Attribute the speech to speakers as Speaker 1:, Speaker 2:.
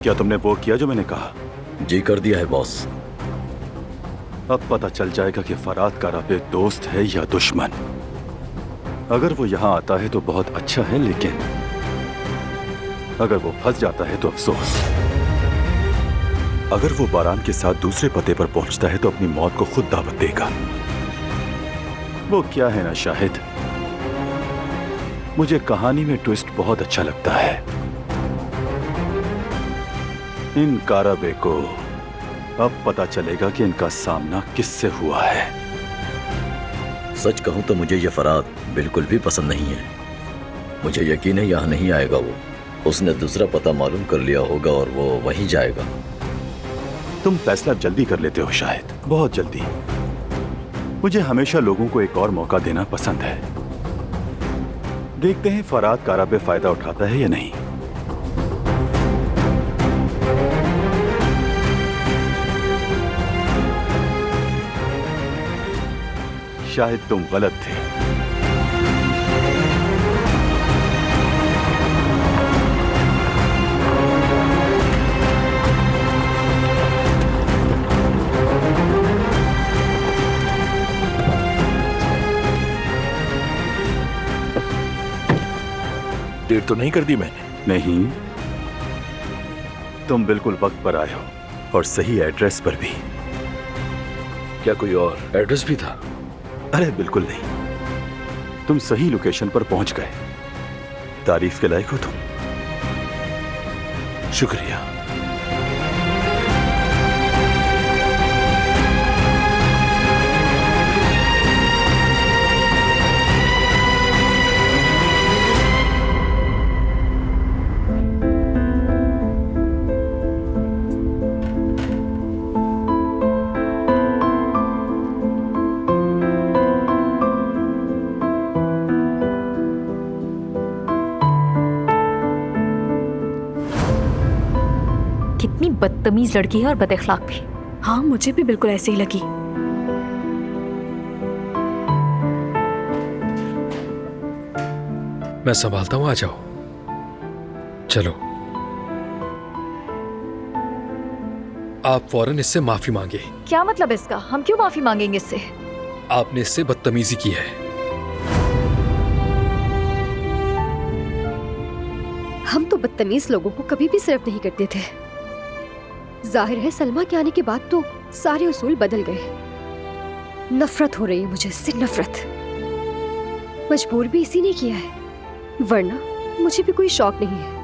Speaker 1: क्या तुमने वो किया जो मैंने कहा?
Speaker 2: जी कर दिया है बॉस।
Speaker 1: अब पता चल जाएगा कि फराद काराबे दोस्त है या दुश्मन। अगर वो यहाँ आता है तो बहुत अच्छा है, लेकिन अगर वो फंस जाता है तो अफसोस। अगर वो बारान के साथ दूसरे पते पर पहुंचता है तो अपनी मौत को खुद दावत देगा। वो क्या है ना शाहिद, मुझे कहानी में ट्विस्ट बहुत अच्छा लगता है। इन काराबे को अब पता चलेगा कि इनका सामना किससे हुआ है।
Speaker 2: सच कहूं तो मुझे ये फराद बिल्कुल भी पसंद नहीं है। मुझे यकीन है यहाँ नहीं आएगा वो। उसने दूसरा पता मालूम कर लिया होगा और वो वहीं जाएगा।
Speaker 1: तुम फैसला जल्दी कर लेते हो शायद, बहुत जल्दी। मुझे हमेशा लोगों को एक और मौका देना पसंद है। देखते हैं फराद काराबे फायदा उठाता है या नहीं। शायद तुम गलत थे।
Speaker 3: देर तो नहीं कर दी मैंने?
Speaker 1: नहीं, तुम बिल्कुल वक्त पर आए हो और सही एड्रेस पर भी।
Speaker 3: क्या कोई और एड्रेस भी था?
Speaker 1: अरे बिल्कुल नहीं, तुम सही लोकेशन पर पहुंच गए। तारीफ के लायक हो तुम। शुक्रिया।
Speaker 4: कितनी बदतमीज लड़की है और बदअखलाक भी।
Speaker 5: हाँ, मुझे भी बिल्कुल ऐसे ही लगी।
Speaker 6: मैं संभालता हूं, आ जाओ। चलो, आप फौरन इससे माफी मांगे।
Speaker 4: क्या मतलब इसका? हम क्यों माफी मांगेंगे इससे?
Speaker 6: आपने इससे बदतमीजी की है।
Speaker 7: हम तो बदतमीज लोगों को कभी भी सर्व नहीं करते थे। जाहिर है सलमा के आने के बाद तो सारे उसूल बदल गए। नफरत हो रही है मुझे इससे, नफरत। मजबूर भी इसी ने किया है, वरना मुझे भी कोई शौक नहीं है।